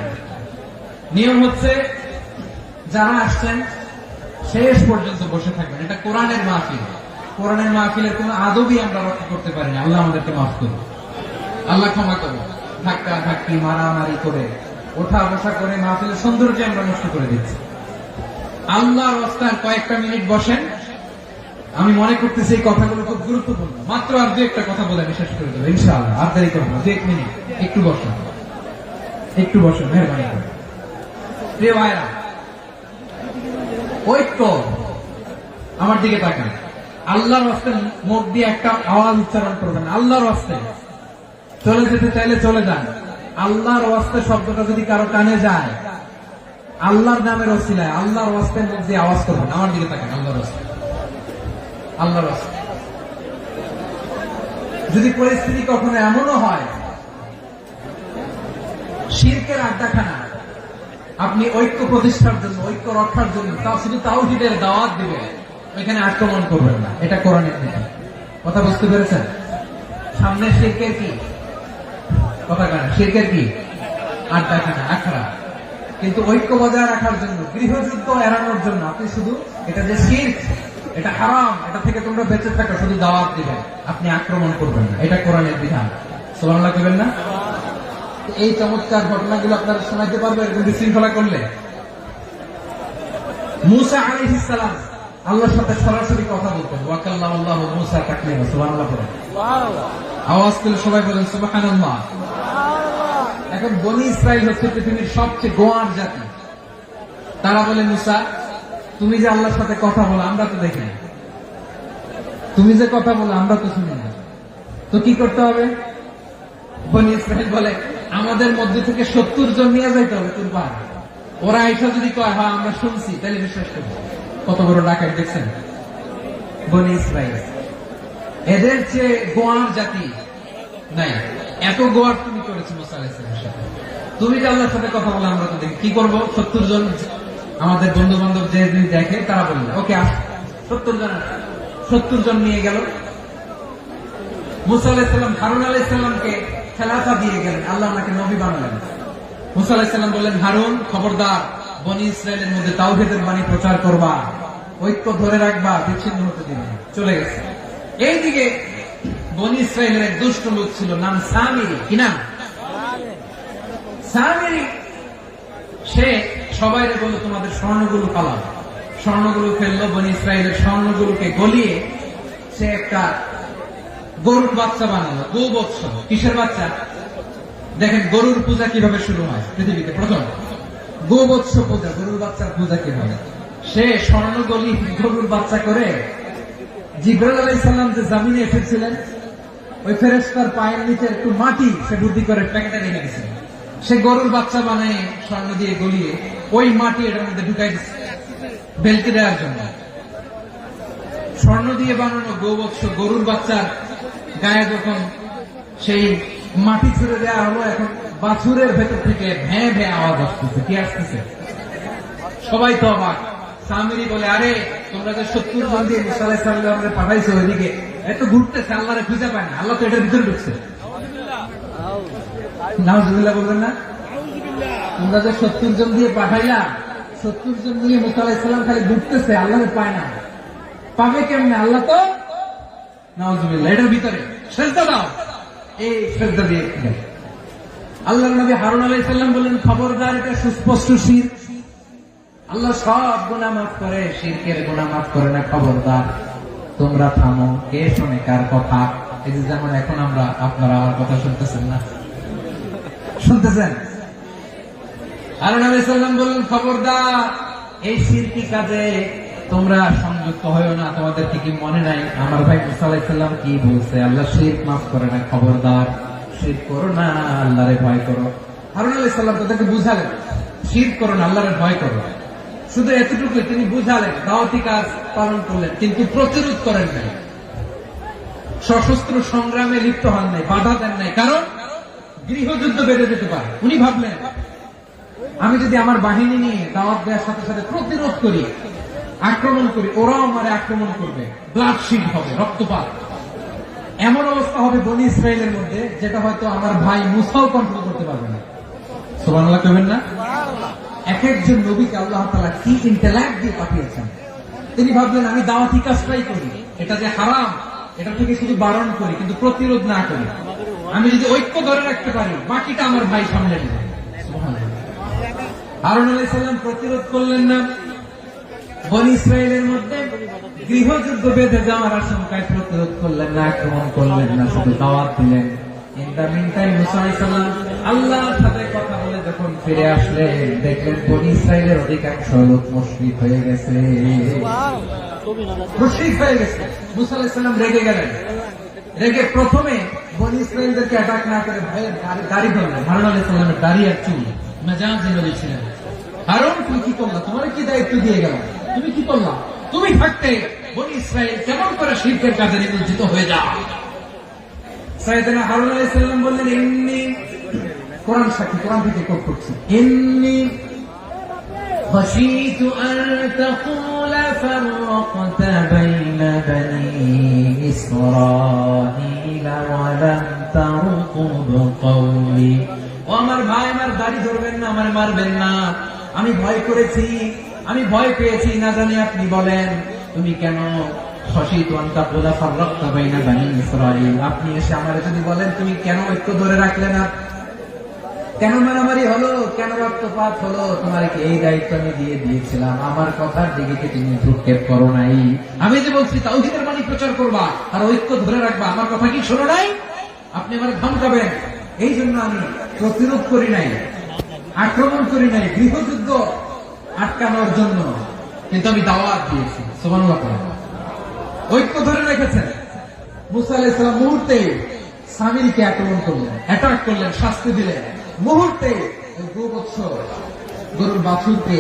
নিয়ম হচ্ছে যারা আসছেন শেষ পর্যন্ত বসে থাকবেন। এটা কোরআনের মাহফিল, কোরআনের মাহফিলের কোন আদবই আমরা রক্ষা করতে পারি না। আল্লাহ আমাদেরকে মাফ করুন, আল্লাহ ক্ষমা করুন। ধাক্কা ধাক্কি মারামারি করে ওঠা বসা করে মাহফিলের সৌন্দর্য আমরা নষ্ট করে দিচ্ছি। আল্লাহর রাস্তায় কয়েকটা মিনিট বসেন। আমি মনে করতেছি এই কথাগুলো খুব গুরুত্বপূর্ণ। মাত্র আর 2-1টা কথা বলে আমি শেষ করে দেবো ইনশাআল্লাহ। আর দেরি করবো না, 2-1 মিনিট একটু বসেন, একটু বসেন মেহরবানি করে। প্রিয় ভাইরা, ঐক্য, আমার দিকে তাকান। আল্লাহর রাস্তায় মুখ দিয়ে একটা আওয়াজ উচ্চারণ করবেন, আল্লাহর রাস্তায়। চলে যেতে চাইলে চলে যান। আল্লাহর রাস্তায় শব্দটা যদি কারো কানে যায়, আল্লাহর নামের ওসিলায় আল্লাহর রাস্তায় মুখ দিয়ে আওয়াজ করবেন। আমার দিকে তাকান, আল্লাহর রাস্তায়, আল্লাহর রাস্তায়। যদি পরিস্থিতি কখনো এমনও হয় শিরকের আড্ডাখানা, আপনি ঐক্য প্রতিষ্ঠার জন্য, ঐক্য রক্ষার জন্য তাও শুধু তাওহীদের দাওয়াত দিবেন, ওইখানে আক্রমণ করবেন না। এটা কোরআনের নীতি। কথা বুঝতে পেরেছেন? সামনে শিরকের কি কথা কানা, শিরকের কি আড্ডাখানা, আখড়া। কিন্তু ঐক্য বজায় রাখার জন্য, গৃহযুদ্ধ এড়ানোর জন্য আপনি শুধু এটা যে শিরক, এটা হারাম, এটা থেকে তোমরা বেঁচে থাকো, শুধু দাওয়াত দিবেন, আপনি আক্রমণ করবেন না। এটা কোরআনের বিধান। সুবহানাল্লাহ করবেন না? এই চমৎকার ঘটনাগুলো আপনারা শোনাইতে পারবেন এরকম বিশৃঙ্খলা করলে। মূসা আলাইহিস সালাম আল্লাহর সাথে সরাসরি কথা বলতেন। ওয়া কাল্লামাল্লাহু মূসা তাকলিমা। সুবহানাল্লাহ বলেন, আওয়াজ তুলে সবাই বলেন সুবহানাল্লাহ। এখন বনি ইসরাইল হচ্ছে পৃথিবীর সবচেয়ে গোয়ার জাতি। তারা বলে, মূসা তুমি যে আল্লাহর সাথে কথা বলো আমরা তো দেখি না, তুমি যে কথা বলো আমরা তো শুনি না, তো কি করতে হবে? বনি ইসরাইল বলে, আমাদের মধ্যে থেকে 70 জন নিয়ে যাইতে হবে তোর পার। ওরা আইসা যদি কয় হ্যাঁ আমরা শুনছি, তাহলে বিশ্বাস করবো। কত বড় ডাকাত দেখছেন বনি ইসরাইল। এদের চেয়ে গোয়ার জাতি নাই। এত গোয়ার তুমি করেছো মুসা আলাইহিস সালামের সাথে। তুমি যে আল্লাহর সাথে কথা বলে আমরা তো দেখি, কি করবো? 70 জন আমাদের বন্ধু বান্ধব যে দেখে তারা বললো ওকে 70 জন নিয়ে গেল। মুসা আলাইহিস সালাম হারুন আলাইহিস সালামকে খেলাফা দিয়ে গেলেন, আল্লাহ ওনাকে নবী বানালেন। মুসা আলাইহিস সালাম বললেন, হারুন খবরদার, বনি ইসরায়েলের মধ্যে তাওহীদের বাণী প্রচার করবা, ঐক্য ধরে রাখবা, বিচ্ছিন্ন হতে দিবে না। চলে গেছে। এইদিকে বনি ইসরায়েলের এক দুষ্ট লোক ছিল, নাম সামিরি। কি নাম? সামিরি। সে সবাই বলল তোমাদের স্বর্ণগুলো পালাও। স্বর্ণগুলো ফেললো, বনি ইসরায়েলের স্বর্ণগুলোকে গলিয়ে সে একটা গরুর বাচ্চা বানালো। গোবৎস। কিসের বাচ্চা? দেখেন গরুর পূজা কিভাবে শুরু হয় পৃথিবীতে প্রথম, গোবৎস পূজা, গরুর বাচ্চার পূজা কিভাবে। সে স্বর্ণ গলি গরুর বাচ্চা করে জিবরাইল আলাইহিস সালাম যে জমিনে এসেছিলেন, ওই ফেরেশতার পায়ের নিচে একটু মাটি সে বুদ্ধি করে প্যাকেটে রেখে দিয়েছিল। সে গরুর বাচ্চা বানায় স্বর্ণ দিয়ে গলিয়ে ওই মাটি এটার মধ্যে ঢুকাই দিচ্ছে বেলকে দেওয়ার জন্য। স্বর্ণ দিয়ে বানানো গোবৎস গরুর বাচ্চার গায়ে যখন সেই মাটি ছুড়ে দেওয়া হলো, এখন বাছুরের ভেতর থেকে ভ্যাঁ ভ্যাঁ আওয়াজ আসতেছে। কি আসতেছে? সবাই তো অবাক। সামিরি বলে, আরে তোমরা যে 70 জন দিয়ে মুসা আলাইহিস সালামকে পাঠাইছো ওইদিকে, এত ঘুরতেছে, আল্লাহরে খুঁজে পায় না, আল্লাহ তো এটার ভিতরে ঢুকছে। নাউজুবিল্লাহ বলবেন না? তোমরা যে 70 জন দিয়ে পাঠাইলা, 70 জন নিয়ে মুসা আলাইহিস সালাম খালি ঘুরতেছে, আল্লাহরে পায় না। পাবে কেমনে? আল্লাহ তো নাউজুবিল্লাহ এটার ভিতরে। সেজদা দাও। এই সেজদা দিয়ে আল্লাহর নবী হারুন আলাইহিস সালাম বললেন, খবরদার, এটা সুস্পষ্ট শিরক। আল্লাহ সব গুনাহ মাফ করে, শিরকের গুনাহ মাফ করে না। খবরদার, তোমরা থামো। কে শোনে কার কথা? এই যে যেমন এখন আমরা, আপনারা আমার কথা শুনতেছেন না? শুনতেছেন? হারুন আলাইহিস সালাম বললেন, খবরদার, এই শিরকি কাজে তোমরা সংযুক্ত হয়েও না। তোমাদের কি মনে নাই আমার ভাই মুসা আলাইহিস সালাম কি বলছে? আল্লাহ শিরক মাফ করে না। খবরদার, শিরক করো না, আল্লাহরে ভয় করো। হারুন আলাইহিস সালাম তাদেরকে বুঝালেন, শিরক করো না, আল্লাহরে ভয় করো। শুধু এতটুকু তিনি বুঝালেন, দাওয়াতি কাজ পালন করলেন, কিন্তু প্রতিরোধ করেন নাই, সশস্ত্র সংগ্রামে লিপ্ত হন নাই, বাধা দেন নাই, কারণ গৃহযুদ্ধ বেড়ে যেতে পারে। উনি ভাবলেন আমি যদি আমার বাহিনী নিয়ে দাওয়াত দেওয়ার সাথে সাথে প্রতিরোধ করি, আক্রমণ করি, ওরাও আমারে আক্রমণ করবে, ব্লাডশিড হবে, রক্তপাত, এমন অবস্থা হবে বনি ইসরায়েলের মধ্যে যেটা হয়তো আমার ভাই মুসাও কন্ট্রোল করতে পারবে না। সুবহানাল্লাহ কইবেন না? এক একজন নবীকে আল্লাহ তাআলা কি ইন্টেলেক্ট দিয়ে পাঠিয়েছেন। তিনি ভাবলেন আমি দাওয়াতি কাজটাই করি, এটা যে হারাম এটা থেকে শুধু বারণ করি, কিন্তু প্রতিরোধ না করি। আমি যদি ঐক্য ধরে রাখতে পারি, বাকিটা আমার ভাই সামনে নেবে। সুবহানাল্লাহ। হারুন আলাইহিস সালাম প্রতিরোধ করলেন না, বনি ইসরায়েলের মধ্যে গৃহযুদ্ধ বেঁধে যাওয়ার আশঙ্কায় প্রতিরোধ করলেন না, আক্রমণ করলেন না, শুধু দাওয়াত দিলেন। ইন দ্য মিন টাইম মুসা আলাইহিস সালাম আল্লাহর সাথে কথা বলে যখন ফিরে আসলেন, দেখলেন বনি ইসরায়েলের অধিকাংশ লোক মুশরিক হয়ে গেছে। মুশরিক হয়ে গেছে। মুসা আলাইহিস সালাম রেগে গেলেন। রেগে প্রথমে বনি ইসরায়েলদেরকে অ্যাটাক না করে ভয়ের দাড়ি ধরলেন। হারুন আলাইহিস সালামের দাড়ি আর চুল মেজাজে জ্বলেছিলেন। হারুন তুমি কি করলা? তোমার কি দায়িত্ব দিয়ে গেল? তুমি কি করলা? তুমি থাকতে বনি ইসরায়েল কেমন করে শিরকের কাজে নিমজ্জিত হয়ে যায়? সাইয়েদনা হারুন আলাইহিস সালাম বললেন ইন্নী, কোরআন সাক্ষী, কোরআন থেকে কোট করছি, ইন্নী خشيت أن تقول فرقت بين بني إسرائيل ولم ترقب قولي। ও আমার ভাই, আমার দাড়ি ধরবেন না, আমার মারবেন না, আমি ভয় করেছি, আমি ভয় পেয়েছি, না জানি আপনি বলেন তুমি কেন খশিত আন তাকুলা ফাররাকতা বাইনা বানি ইসরাঈল, আপনি এসে আমারে যদি বলেন তুমি কেন ঐক্য ধরে রাখলে না, কেন মারামারি হলো, কেন রক্তপাত হলো, তোমার কি এই দায়িত্ব আমি দিয়ে দিয়েছিলাম, আমার কথার দিকে কি তুমি ভ্রুক্ষেপ করো নাই? আমি যে বলছি তাওহীদের বাণী প্রচার করবা আর ঐক্য ধরে রাখবা, আমার কথা কি শোনো নাই? আপনি আমার ধমকাবেন, এই জন্য আমি প্রতিরোধ করি নাই, আক্রমণ করি নাই, গৃহযুদ্ধ আটকানোর জন্য, কিন্তু আমি দাওয়াত দিয়েছি। সুবহানাল্লাহ। ঐক্য ধরে রেখেছেন। মুসা আলাইহিস সালাম মুহূর্তে সামিরীকে আক্রমণ করলেন, অ্যাটাক করলেন, শাস্তি দিলেন। মুহূর্তে গোবৎস গরুর বাছুরকে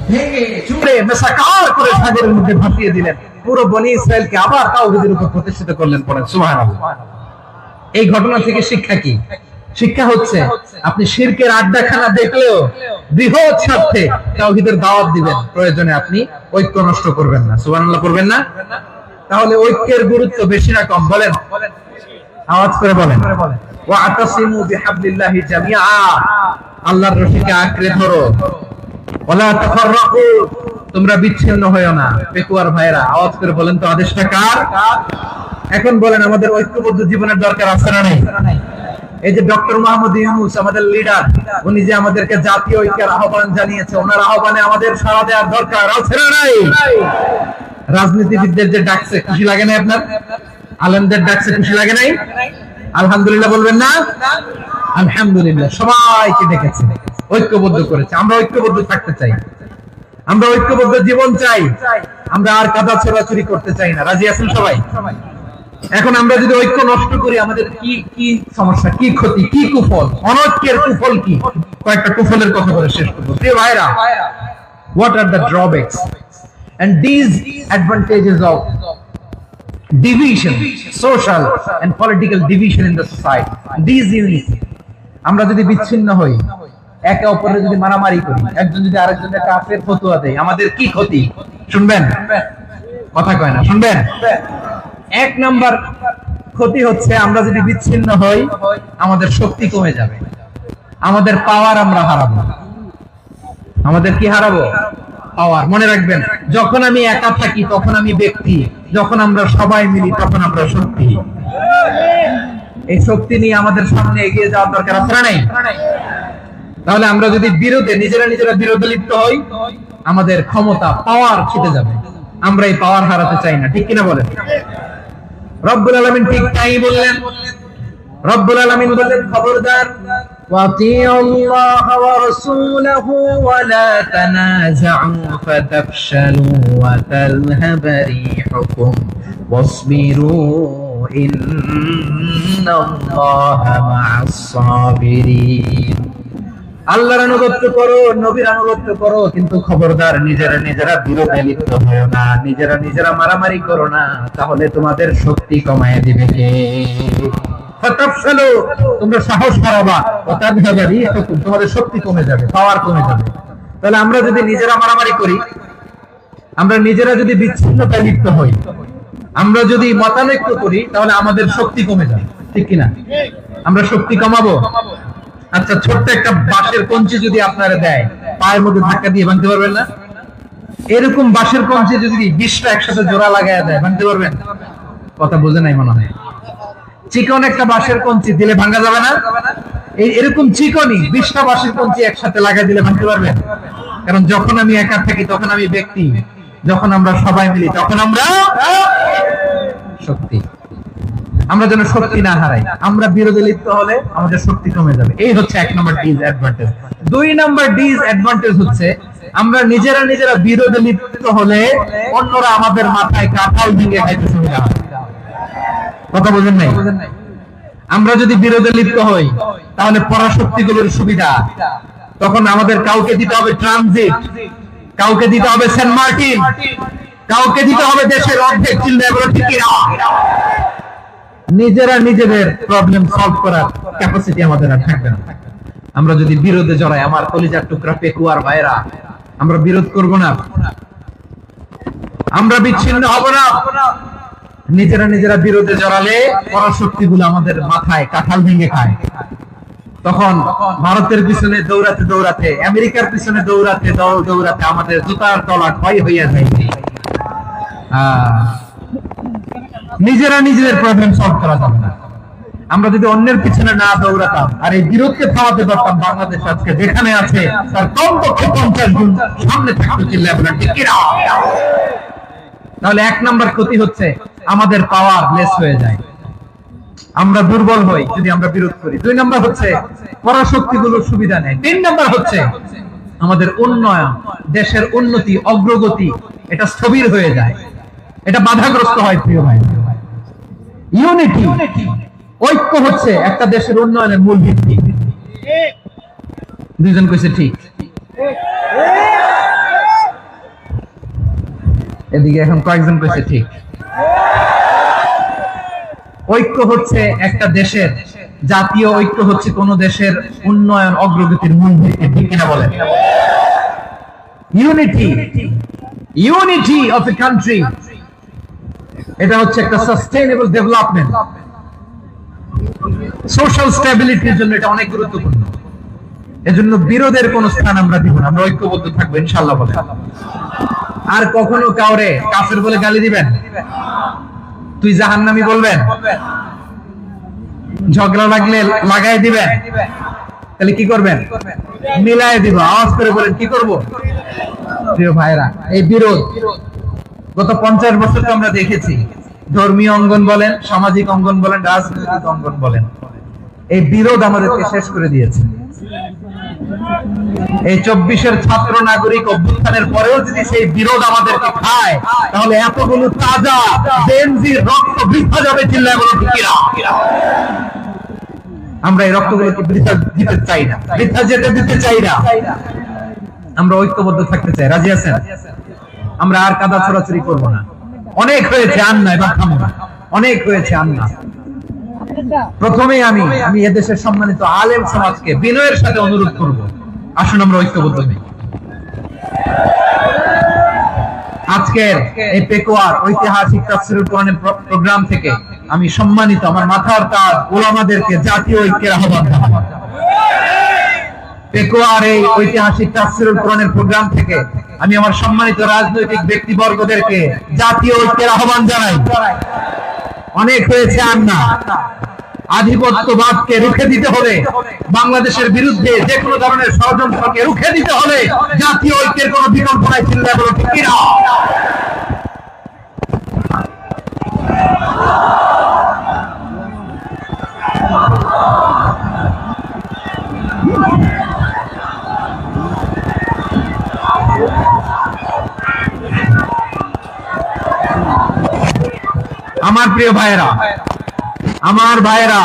ভেঙে চুড়ে মেসাকার করে সাগরের মধ্যে ভাসিয়ে দিলেন। পুরো বনি ইসরায়েলকে আবার তাওহীদের উপর প্রতিষ্ঠিত করলেন। পড়েন সুবহানাল্লাহ। এই ঘটনা থেকে শিক্ষা কি? শিক্ষা হচ্ছে আপনি শিরকের আড্ডাখানা দেখলেও বৃহৎ স্বার্থে তাওহীদের দাওয়াত দিবেন, প্রয়োজনে আপনি ঐক্য নষ্ট করবেন না। সুবহানাল্লাহ করবেন না? তাহলে ঐক্যের গুরুত্ব বেশি না কম? বলেন, আওয়াজ করে বলেন। ওয়াতাসিমু বিহাবলিল্লাহি জামিআ, আল্লাহর রশিকে আঁকড়ে ধরো। ওয়ালা তাফাররাকু, তোমরা বিচ্ছিন্ন হয়ো না। পেকুয়ার ভাইরা আওয়াজ করে বলেন তো আদেশটা কার? এখন বলেন আমাদের ঐক্যবদ্ধ জীবনের দরকার আছে না নাই? এই যে ডক্টর মোহাম্মদ ইউনূস আমাদের লিডার, উনি যে আমাদেরকে জাতীয় ঐক্যের আহ্বান জানিয়েছে, ওনার আহ্বানে আমাদের সাড়া দেওয়ার দরকার আছে না নাই? রাজনীতিবিদদের যে ডাকছে খুশি লাগে নাই আপনার? আলেমদের ডাকছে খুশি লাগে নাই? আলহামদুলিল্লাহ বলবেন না? আলহামদুলিল্লাহ, সবাইকে ডেকেছে, ঐক্যবদ্ধ করেছে। আমরা ঐক্যবদ্ধ থাকতে চাই, আমরা ঐক্যবদ্ধ জীবন চাই, আমরা আর কাদা ছোড়াছুরি করতে চাই না। রাজি আছেন সবাই? এখন আমরা যদি ঐক্য নষ্ট করি আমাদের কি কি সমস্যা, কি ক্ষতি, কি কুফল? অনৈক্যের কুফল কি? কয়েকটা কুফলের কথা বলে শেষ করব। প্রিয় ভাইরা, what are the drawbacks and these advantages of division, social and political division in the society, these unity? আমরা যদি বিচ্ছিন্ন হই, একে অপরের যদি মারামারি করি, একজন যদি আরেকজনের কাফের ফতোয়া দেয়, আমাদের কি ক্ষতি? শুনবেন? কথা কয় না, শুনবেন? এক নাম্বার ক্ষতি হচ্ছে আমরা যদি বিচ্ছিন্ন হই, আমাদের শক্তি কমে যাবে, আমাদের পাওয়ার আমরা হারাবো। আমাদের কি হারাবো? পাওয়ার। মনে রাখবেন, যখন আমি একা থাকি তখন আমি ব্যক্তি, যখন আমরা সবাই মিলি তখন আমরা শক্তি। এই শক্তি নিয়ে আমাদের সামনে এগিয়ে যাওয়ার দরকার আছে না নাই? তাহলে আমরা যদি নিজেরা বিরোধে লিপ্ত হই, আমাদের ক্ষমতা, পাওয়ার ছুটে যাবে। আমরা এই পাওয়ার হারাতে চাই না, ঠিক কিনা বলেন? রব্বুল আলামিন ঠিক তাই বললেন। রব্বুল আলামিন বললেন, খবরদার, ওয়াতিউল্লাহ ওয়া রাসূলাহু ওয়া লা তানাযাউ ফাতাফশালু ওয়া তাযহাবা রিহুকুম ওয়াসবিরু ইন্নাল্লাহা মা'আস সাবিরিন। আল্লাহর আনুগত্য করো, নবীর আনুগত্য করো, কিন্তু খবরদার নিজেরা নিজেরা বিরোধে লিপ্ত হয়ো না, নিজেরা নিজেরা মারামারি করো না, তাহলে তোমাদের শক্তি কমায় দিবে কে? ফাতাফশালু, তোমরা সাহস হারাবা, ওয়া তাযহাবা রিহুকুম, তোমাদের শক্তি কমে যাবে, পাওয়ার কমে যাবে। তাহলে আমরা যদি নিজেরা মারামারি করি, আমরা নিজেরা যদি বিচ্ছিন্নতায় লিপ্ত হই, আমরা যদি মতানৈক্য করি, তাহলে আমাদের শক্তি কমে যাবে, ঠিক কিনা? আমরা শক্তি কমাবো। আচ্ছা, ছোট্ট একটা বাঁশের কঞ্চি যদি আপনারা দেয়, পায়ের মধ্যে ধাক্কা দিয়ে ভাঙতে পারবেন না? এরকম বাঁশের কঞ্চি যদি 20টা একসাথে জোড়া লাগায় দেয়, ভাঙতে পারবেন? কথা বোঝে নাই মনে হয়। চিকন একটা বাঁশের কঞ্চি দিলে ভাঙা যাবে না? এরকম চিকনই 20টা বাঁশের কঞ্চি একসাথে লাগাই দিলে ভাঙতে পারবেন? কারণ যখন আমি একা থাকি তখন আমি ব্যক্তি, যখন আমরা সবাই মিলি তখন আমরা শক্তি। আমরা যেন শক্তি না হারাই, আমরা বিরোধে লিপ্ত হলে আমাদের শক্তি কমে যাবে। এই হচ্ছে 1 নম্বর ডিসঅ্যাডভান্টেজ। 2 নম্বর ডিসঅ্যাডভান্টেজ হচ্ছে আমরা নিজেরা নিজেরা বিরোধে লিপ্ত হলে অন্যরা আমাদের মাথায় কাঁঠাল ভেঙে খাইতে সুবিধা হয়। কথা বোঝেন নাই? আমরা যদি বিরোধে লিপ্ত হই তাহলে পরাশক্তিগুলোর সুবিধা, তখন আমাদের কাউকে দিতে হবে ট্রানজিট, কাউকে দিতে হবে সেন্ট মার্টিন, কাউকে দিতে হবে দেশের অর্ধেক চিল্লা বলে ঠিক না। নিজেরা নিজেদের প্রবলেম সলভ করার ক্যাপাসিটি আমাদের আর থাকবে না। আমরা যদি বিরোধে জড়াই, আমার কলিজার টুকরা পেকুয়ার ভাইরা, আমরা বিরোধ করব না, আমরা বিচ্ছিন্ন হব না। নিজেরা নিজেরা বিরোধে জড়ালে পরাশক্তিগুলো আমাদের মাথায় কাঁঠাল ভেঙে খায়। তখন ভারতের পিছনে দৌড়াতে দৌড়াতে, আমেরিকার পিছনে দৌড়াতে দৌড়াতে আমাদের জুতার তলা ক্ষয় হইয়া যায়। নিজেরা নিজেদের প্রবলেম সলভ করা যাবে না। আমরা যদি অন্যের পিছনে না দৌড়াতাম আর এই বিরোধকে থামাতে পারতাম, বাংলাদেশ আজকে যেখানে আছে তার কমপক্ষে 50 গুণ সামনে থাকতে চিল্লা বলে ঠিক না। তাহলে 1 নম্বর ক্ষতি হচ্ছে আমাদের পাওয়ার লেস হয়ে যায়, আমরা দুর্বল হই যদি আমরা বিরোধ করি। 2 নম্বর হচ্ছে পরাশক্তিগুলোর সুবিধা নেয়। 3 নম্বর হচ্ছে আমাদের উন্নয়ন, দেশের উন্নতি, অগ্রগতি এটা স্থবির হয়ে যায়, এটা বাধাগ্রস্ত হয়। প্রিয় ভাই, ইউনিটি, ঐক্য হচ্ছে একটা দেশের উন্নয়নের মূল ভিত্তি। দুইজন কইছে ঠিক, এদিকে এখন কয়েকজন কইছে ঠিক। ঐক্য হচ্ছে একটা দেশের, জাতীয় ঐক্য হচ্ছে কোন দেশের উন্নয়ন অগ্রগতির মূল ভিত্তি, ঠিক কিনা বলেন? Unity, unity of a country, এটা হচ্ছে একটা সাস্টেইনেবল ডেভেলপমেন্ট, সোশ্যাল স্ট্যাবিলিটির জন্য এটা অনেক গুরুত্বপূর্ণ। এজন্য বিরোধের কোন স্থান আমরা দিব না, আমরা ঐক্যবদ্ধ থাকবো ইনশাআল্লাহ বলেন। আর কখনো কাউরে কাফের বলে গালি দিবেন, তুই জাহান্নামী বলবেন, ঝগড়া লাগলে লাগাই দিবেন, তাহলে কি করবেন? মিলাই দিব। আওয়াজ করে বলেন কি করব? প্রিয় ভাইরা, এই বিরোধ গত 50 বছর তো আমরা দেখেছি, ধর্মীয় অঙ্গন বলেন, সামাজিক অঙ্গন বলেন, রাজনৈতিক অঙ্গন বলেন, এই বিরোধ আমাদেরকে শেষ করে দিয়েছে। এই 24-এর ছাত্র নাগরিক অভ্যুত্থানের পরেও যদি সেই বিরোধ আমাদেরকে খায়, তাহলে এতগুলো তাজা জেনজির রক্ত বৃথা যাবে, চিল্লায় বলে ঠিক না। আমরা এই রক্তগুলোকে বৃথা দিতে চাই না, বৃথা যেতে দিতে চাই না। আমরা ঐক্যবদ্ধ থাকতে চাই। রাজি আছেন? আমরা আর কাদা ছড়াছড়ি করবো না। অনেক হয়েছে, আন্না, এবার থামো না। অনেক হয়েছে, আন্না। প্রথমেই আমি এদেশের সম্মানিত আলেম সমাজকে বিনয়ের সাথে অনুরোধ করব, আসুন আমরা ঐক্যবদ্ধ হই। আজকের এই পেকুয়ার ঐতিহাসিক তাফসীরুল কোরআনের প্রোগ্রাম থেকে আমি সম্মানিত আমার মাথার তাজ উলামাদেরকে জাতীয় ঐক্যের আহ্বান জানাই। পেকুয়ার এই ঐতিহাসিক তাফসীরুল কোরআনের প্রোগ্রাম থেকে আমি আমার সম্মানিত রাজনৈতিক ব্যক্তিবর্গদেরকে জাতীয় ঐক্যের আহ্বান জানাই। অনেক হয়েছে, আর না। আধিপত্যবাদকে রুখে দিতে হলে, বাংলাদেশের বিরুদ্ধে যে কোনো ধরনের ষড়যন্ত্রকে রুখে দিতে হলে জাতীয় ঐক্যের কোনো বিকল্প নাই, চিন্তা করো ঠিক কিনা? আমার প্রিয় ভাইয়েরা, আমার ভাইয়েরা,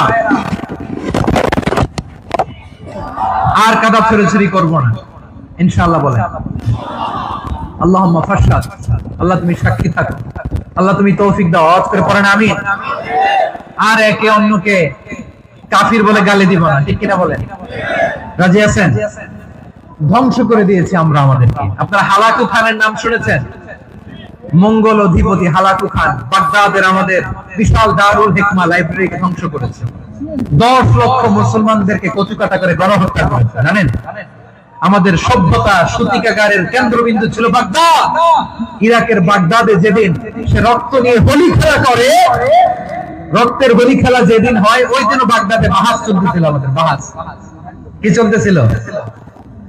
আর কাদা ছড়াছড়ি করব না, ইনশাআল্লাহ বলেন। আল্লাহুম্মা ফাশহাদ, আল্লাহ তুমি সাক্ষী থাকো, আল্লাহ তুমি তৌফিক দাও। আওয়াজ করে পড়েন আমিন। আর একে অন্যকে কাফির বলে গালি দিব না, ঠিক কিনা বলেন? রাজি আছেন? ধ্বংস করে দিয়েছি আমরা আমাদেরকে। আপনারা হালাকু খানের নাম শুনেছেন? মঙ্গল অধিপতি হালাকু খান বাগদাদের আমাদের বিশাল দারুল হিকমা লাইব্রেরি ধ্বংস করেছে। 10 লক্ষ মুসলমানদেরকে কচুকাটা করে গণহত্যা করেছে, জানেন? আমাদের সভ্যতা সূতিকাগারের কেন্দ্রবিন্দু ছিল বাগদাদ। ইরাকের বাগদাদে যেদিন সে রক্ত নিয়ে হোলি খেলা করে, রক্তের হোলি খেলা যেদিন হয়, ওই দিনও বাগদাদে বাহাস চলতেছিল। আমাদের বাহাস কি চলতেছিল?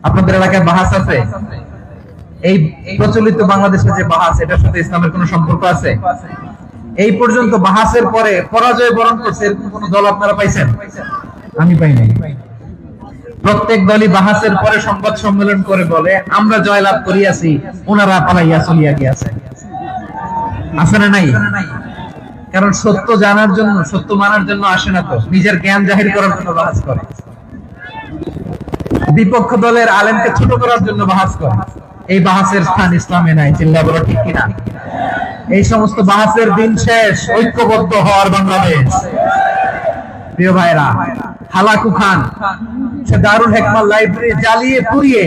আপনাদের এলাকায় বাহাস আছে? এই প্রচলিত বাংলাদেশের যে বাহাস, এটার সাথে ইসলামের কোন সম্পর্ক আছে? এই পর্যন্ত বাহাসের পরে পরাজয় বরণ করছে এরকম কোন দল আপনারা পাইছেন? আমি পাই নাই। প্রত্যেক দলই বাহাসের পরে সংবাদ সম্মেলন করে বলে আমরা জয়লাভ করিয়াছি, ওনারা পালাইয়া চলিয়া গিয়াছে। আছে না নাই? কারণ সত্য জানার জন্য, সত্য মানার জন্য আসে না, তো নিজের জ্ঞান জাহির করার জন্য বাহাস করে। বিপক্ষ দলের আলেমকে ছোট করার জন্য বাহাস করে। এই বাহাসের স্থান ইসলামে নাই, চিল্লা বলো ঠিক কিনা? এই সমস্ত বাহাসের দিন শেষ, ঐক্যবদ্ধ হওয়ার বাংলাদেশ। প্রিয় ভাইরা, হালাকু খান সে দারুল হিকমা লাইব্রেরি জ্বালিয়ে পুড়িয়ে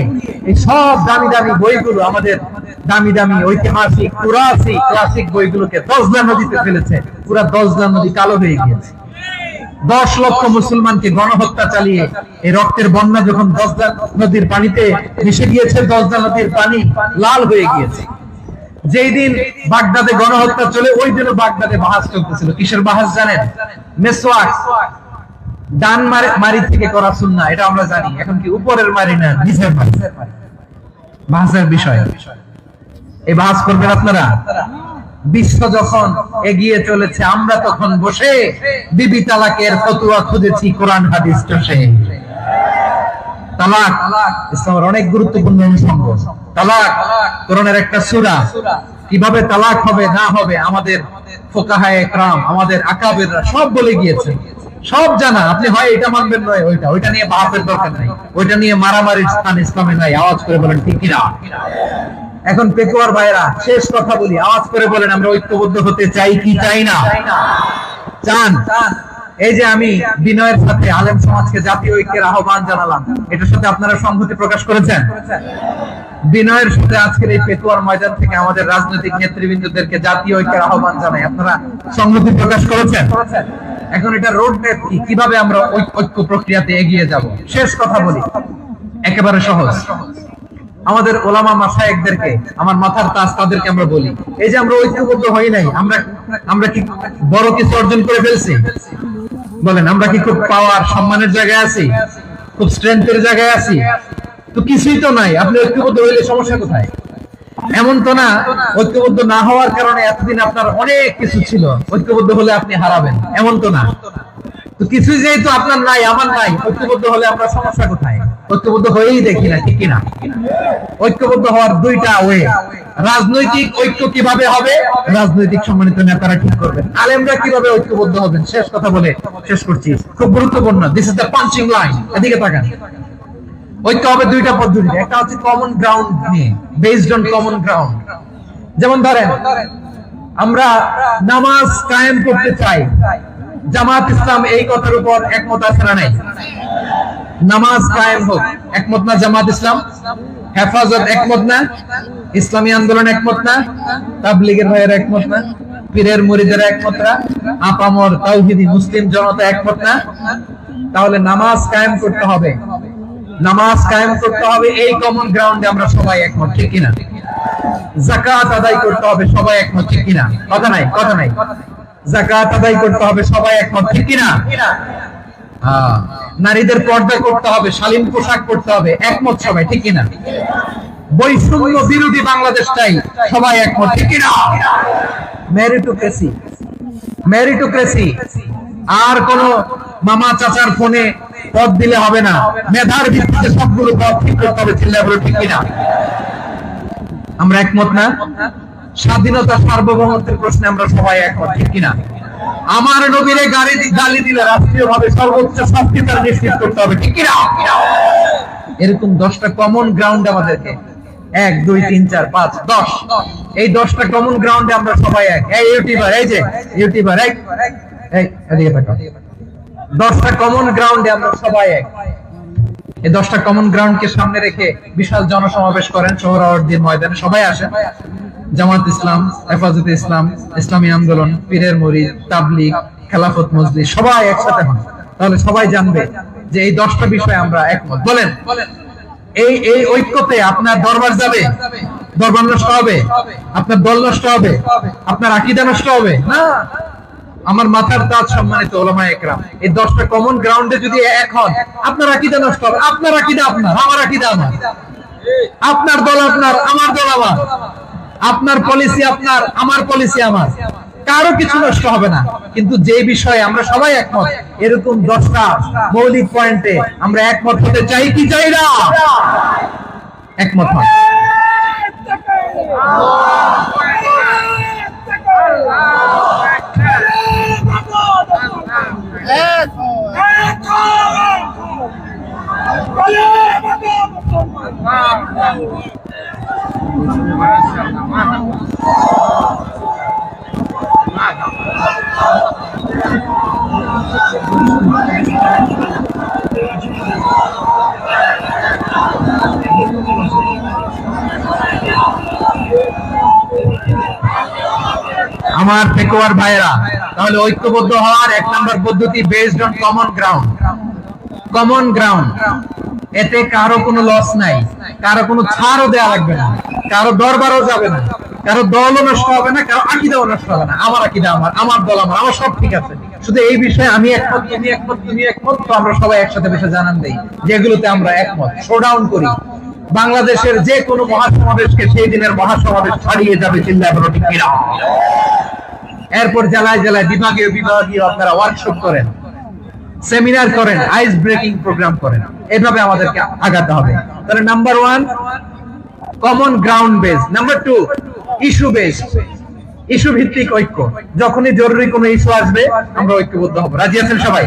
এই সব দামি দামি বইগুলো, আমাদের দামি দামি ঐতিহাসিক পুরাসিক ক্লাসিক বইগুলোকে দজলা নদীতে ফেলেছে। পুরা দজলা নদী কালো হয়ে গিয়েছে। 10 লক্ষ মুসলমানকে গণহত্যা চালিয়ে এই রক্তের বন্যা যখন দজলা নদীর পানিতে মিশে গিয়েছে, দজলা নদীর পানি লাল হয়ে গিয়েছে। যেই দিন বাগদাদে গণহত্যা চলে, ওই দিনও বাগদাদে বাহাস চলতেছিল। কিসের বাহাস জানেন? মেসওয়াক, ডান মারি থেকে করা সুন্নাহ, এটা আমরা জানি। এখন কি উপরের মারি না, নিচের মারি? বাহাসের বিষয়। এই বাহাস করবেন আপনারা। বিশ্ব যখন এগিয়ে চলেছে, আমরা তখন বসে বিবি তালাকের ফতোয়া খুঁজেছি কোরআন হাদিস চষে। তালাক ইসলামের অনেক গুরুত্বপূর্ণ অনুষঙ্গ। তালাক কোরআনের একটা সূরা। কিভাবে তালাক হবে না হবে আমাদের ফুকাহায়ে ইকরাম, আমাদের আকাবেররা সব বলে গিয়েছে, সব জানা। আপনি হয় এটা মানবেন, নয় ওইটা। ওইটা নিয়ে বাহাসের দরকার নাই, ওইটা নিয়ে মারামারির স্থান ইসলামে নাই। আওয়াজ করে বলেন ঠিক কিনা? এখন পেকুয়ার ভাইরা, শেষ কথা বলি, আওয়াজ করে বলেন আমরা ঐক্যবদ্ধ হতে চাই কি চাই না? চান? এই যে আমি বিনয়ের সাথে আলেম সমাজকে জাতীয় ঐক্যের আহ্বান জানালাম, এটার সাথে আপনারা সংহতি প্রকাশ করেছেন? বিনয়ের সাথে আজকের এই পেকুয়ার ময়দান থেকে আমাদের রাজনৈতিক নেতৃবৃন্দদেরকে জাতীয় ঐক্যের আহ্বান জানাই, আপনারা সংহতি প্রকাশ করেছেন? এখন এটা রোড ম্যাপ কি, কিভাবে আমরা ঐক্য প্রক্রিয়াতে এগিয়ে যাব? শেষ কথা বলি, একেবারে সহজ। আমাদের ওলামা মাশায়েখদেরকে, আমার মাথার তাজ, তাদেরকে আমরা বলি, এই যে আমরা ঐক্যবদ্ধ হই নাই, আমরা কি বড় কিছু অর্জন করে ফেলছি? বলেন, আমরা কি খুব পাওয়ার সম্মানের জায়গায় আছি? খুব স্ট্রেংথের জায়গায় আছি? তো কিছুই তো নাই। আপনি ঐক্যবদ্ধ হইলে সমস্যা কোথায়? এমন তো না ঐক্যবদ্ধ না হওয়ার কারণে এতদিন আপনার অনেক কিছু ছিল, ঐক্যবদ্ধ হলে আপনি হারাবেন, এমন তো না। তো কিছুই যেহেতু আপনার নাই, আমার নাই, ঐক্যবদ্ধ হলে আমরা সমস্যা কোথায়? ঐক্যবদ্ধ হয়েই দেখি না, ঠিক কিনা? ঐক্যবদ্ধ হওয়ার দুইটা ওয়ে। রাজনৈতিক ঐক্য কিভাবে হবে? রাজনৈতিক সম্মানিত নেতারা ঠিক করবেন। আলেমরা কিভাবে ঐক্যবদ্ধ হবেন? শেষ কথা বলে শেষ করছি, খুব গুরুত্বপূর্ণ। This is the punching line. এদিকে তাকান। ঐক্য হবে দুইটা পদ্ধতিতে। একটা হচ্ছে কমন গ্রাউন্ড নিয়ে, বেসড অন কমন গ্রাউন্ড। যেমন ধরেন, আমরা নামাজ কায়েম করতে চাই, জামাত ইসলাম এই কথার উপর একমত আছে না নাই? নামাজ কায়েম হোক, একমত না জামাত ইসলাম? হেফাজত একমত না? ইসলামী আন্দোলন একমত না? তাবলীগের ভাইয়েরা একমত না? পীরের মুরিদেরা একমত না? আপামর তাওহীদি মুসলিম জনতা একমত না? তাহলে নামাজ কায়েম করতে হবে। নামাজ কায়েম করতে হবে এই কমন গ্রাউন্ডে আমরা সবাই একমত, ঠিক কিনা? যাকাত আদায় করতে হবে, সবাই একমত, ঠিক কিনা? কথা নাই, কথা নাই। যাকাত আদায় করতে হবে, সবাই একমত, ঠিক কিনা? নারীদের পর্দা করতে হবে, শালীন পোশাক করতে হবে, একমত সবাই, ঠিক কিনা? বৈষম্য বিরোধী বাংলাদেশ চাই, সবাই একমত, ঠিক কিনা? Meritocracy, meritocracy. আর কোন মামা চাচার ফোনে পদ দিলে হবে না, মেধার ভিত্তিতে সবগুলো পদ ঠিক করতে হবে, চিল্লায় বলো ঠিক কিনা? আমরা একমত না? স্বাধীনতা সার্বভৌমত্বের প্রশ্নে আমরা সবাই একমত, ঠিক কিনা? আমার নবীরে গালি দিলে রাষ্ট্রীয়ভাবে সর্বোচ্চ শাস্তি তার নিশ্চিত করতে হবে, ঠিক কিনা? এরকম 10টা কমন গ্রাউন্ড আমাদেরকে 1 2 3 4 5 10 এই 10টা কমন গ্রাউন্ডে আমরা সবাই এক। এই ইউটিউবার, এই যে ইউটিউবার, এই এদিকে তাকাও। 10টা কমন গ্রাউন্ডে আমরা সবাই এক। এই 10টা কমন গ্রাউন্ডকে সামনে রেখে বিশাল জনসমাবেশ করেন সোহরাওয়ার্দীর ময়দানে। সবাই আসেন, জামাত ইসলাম, হেফাজতে ইসলাম, ইসলামী আন্দোলন, পীরের মুরিদ, তাবলীগ, খেলাফত মজলিস সবাই একসাথে হন। তাহলে সবাই জানবে যে এই 10টা বিষয়ে আমরা একমত। বলেন, এই এই ঐক্যতে আপনার দরবার যাবে, দরবার নষ্ট হবে, আপনার দল নষ্ট হবে, আপনার আকীদা নষ্ট হবে না। আমার মাথার তাজ সম্মানিত ওলামায়ে একরাম, এই 10টা কমন গ্রাউন্ডে যদি এক হন, আপনার আকীদা নষ্ট হবে। আপনার আকীদা আপনার, আমার আকীদা আমার, আপনার দল আপনার, আমার দল আমার, আপনার পলিসি আপনার, আমার পলিসি আমার, কারো কিছু নষ্ট হবে না। কিন্তু যে বিষয়ে আমরা সবাই একমত, এরকম 10টা মৌলিক পয়েন্টে আমরা একমত হতে চাই কি চাই না? একমত হন। আমার পেকুয়ার ভাইরা, তাহলে ঐক্যবদ্ধ হওয়ার 1 নম্বর পদ্ধতি based on common ground. Common ground, এতে কারো কোনো লস নাই, কারো কোনো ছাড়ও দেয়া লাগবে না, কারো দরবারও যাবে না, কারো দলও নষ্ট হবে না, কারো আকীদাও নষ্ট হবে না। আমার আকীদা আমার, আমার দল আমার, আমার সব ঠিক আছে। শুধু এই বিষয়ে আমি একমত, তুমি একমত, তুমি একমত, তো আমরা সবাই একসাথে বসে জানান দেই যেগুলোতে আমরা একমত, শোডাউন করি। বাংলাদেশের যে কোনো মহাসমাবেশকে সেই দিনের মহাসমাবেশ ছাড়িয়ে যাবে, চিল্লায় বলো ঠিক কিনা? এরপর জেলায় জেলায় বিভাগীয় বিভাগীয় আপনারা ওয়ার্কশপ করেন, সেমিনার করেন, আইস ব্রেকিং প্রোগ্রাম করেন। এভাবে আমাদেরকে আগাতে হবে। তাহলে number 1 common ground base, number 2 issue base, issue ভিত্তিক ঐক্য। যখনই জরুরি কোনো ইস্যু আসবে আমরা ঐক্যবদ্ধ হব। রাজি আছেন সবাই?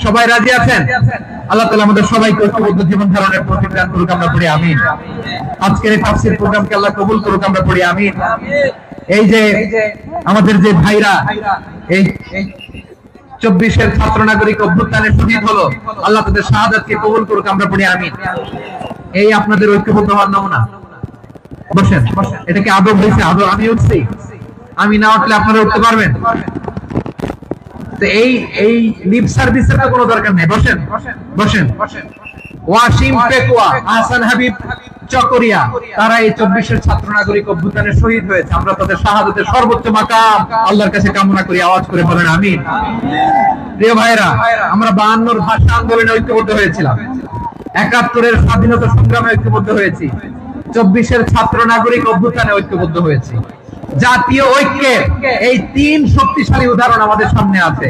সবাই রাজি আছেন? আল্লাহ তাআলা আমাদের সবাইকে ঐক্যবদ্ধ জীবন ধারণের তৌফিক দান করুক, আমরা পড়ি আমিন। আজকের এই তাফসীর প্রোগ্রামকে আল্লাহ কবুল করুক, আমরা পড়ি আমিন। এই যে আমাদের যে ভাইরা এই 24-এর ছাত্র নাগরিক অভ্যুত্থানে শহীদ হলো, আল্লাহ তাদের শাহাদাতকে কবুল করুক, আমরা পড়ি আমিন। এই আপনাদের ঐক্যবদ্ধ হওয়ার নমুনা। বসেন, এটা কি আদব হয়েছে? আদব আমি উঠছি, আমি না উঠলে আপনারা উঠতে পারবেন? তো এই লিপ সার্ভিসের তো কোনো দরকার নেই। বসেন বসেন। ওয়াসিম পেকুয়া, আহসান হাবিব চকরিয়া, তারা এই 24-এর ছাত্র নাগরিক অভ্যুত্থানে শহীদ হয়েছে। আমরা তাদের শাহাদাতের সর্বোচ্চ মাকাম আল্লাহর কাছে কামনা করি। আওয়াজ করে বলেন আমিন। প্রিয় ভাইরা, আমরা 52-র ভাষা আন্দোলনে ঐক্যবদ্ধ হয়েছিলাম, 71-এর স্বাধীনতা সংগ্রামে ঐক্যবদ্ধ হয়েছি, 24-এর ছাত্র নাগরিক অভ্যুত্থানে ঐক্যবদ্ধ হয়েছি। জাতীয় ঐক্যের এই 3 শক্তিশালী উদাহরণ আমাদের সামনে আছে।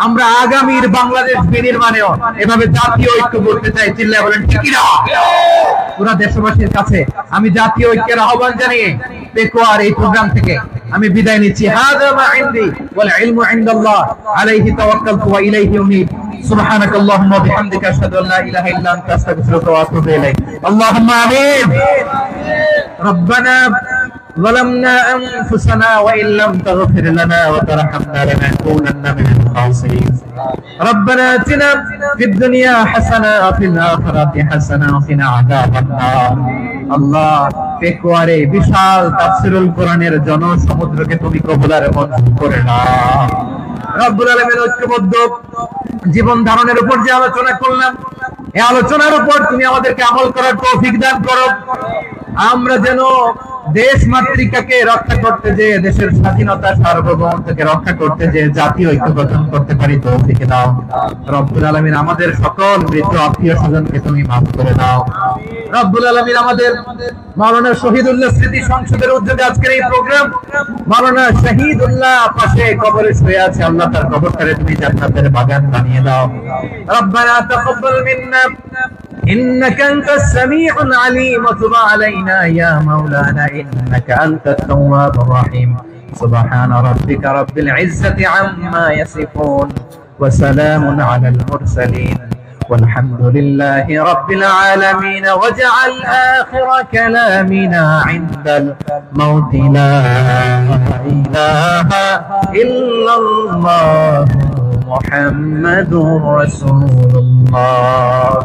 আমরা আগামীর বাংলাদেশ বিনির্মাণেও এভাবে জাতীয় ঐক্য করতে চাই। চিল্লায় বলেন ঠিক কি না? পুরো দেশবাসীর কাছে আমি জাতীয় ঐক্যের আহ্বান জানিয়ে পেকুয়ার এই প্রোগ্রাম থেকে আমি বিদায় নিচ্ছি। হাযা মা ইনদি ওয়াল ইলমু ইনদাল্লাহ আলাইহি তাওয়াক্কালতু ওয়া ইলাইহি উনীব। সুবহানাকাল্লাহুম্মা ওয়া বিহামদিকা আশহাদু আল্লা ইলাহা ইল্লা আনতা আস্তাগফিরুকা ওয়া আতুবু ইলাইক। আল্লাহুম্মা আমিন। রব্বানা ظلمنا أنفسنا وإن لم تغفر لنا وترحمنا لنكونن من الخاسرين. ربنا آتنا في الدنيا حسنة وفي الآخرة حسنة وقنا عذاب النار. আল্লাহ, পেকুয়ারে বিশাল তাফসীরুল কোরআনের জনসমুদ্রকে তুমি কবুল আর মঞ্জুর করে নাও। রব্বুল আলামিন, ঐক্যবদ্ধ জীবন ধারণের উপর যে আলোচনা করলাম, এই আলোচনার উপর তুমি আমাদেরকে আমল করার তৌফিক দান করো। আমরা যেন দেশ মাতৃকাকে রক্ষা করতে যে, দেশের স্বাধীনতা সার্বভৌমত্বকে রক্ষা করতে যে জাতীয় ঐক্য গঠন করতে পারি তৌফিক দাও। রব্বুল আলামিন, আমাদের সকল মৃত আত্মীয় স্বজনকে তুমি মাফ করে দাও। রব্বুল আলামিন, আমাদের মাওলানা শহীদুল্লাহ স্মৃতি সংসদের উদ্যোগে আজকের এই প্রোগ্রাম, মাওলানা শহীদুল্লাহ পাশে কবরে শুয়ে আছে, আল্লাহ তার কবরটারে তুমি জান্নাতের বাগান বানিয়ে দাও। রব্বানা তাকাব্বাল মিন্না إنك أنت السميع العليم وتب علينا يا مولانا إنك أنت التواب الرحيم. سبحان ربك رب العزة عما يصفون وسلام على المرسلين والحمد لله رب العالمين واجعل آخر كلامنا عند الموت لا إله إلا الله محمد رسول الله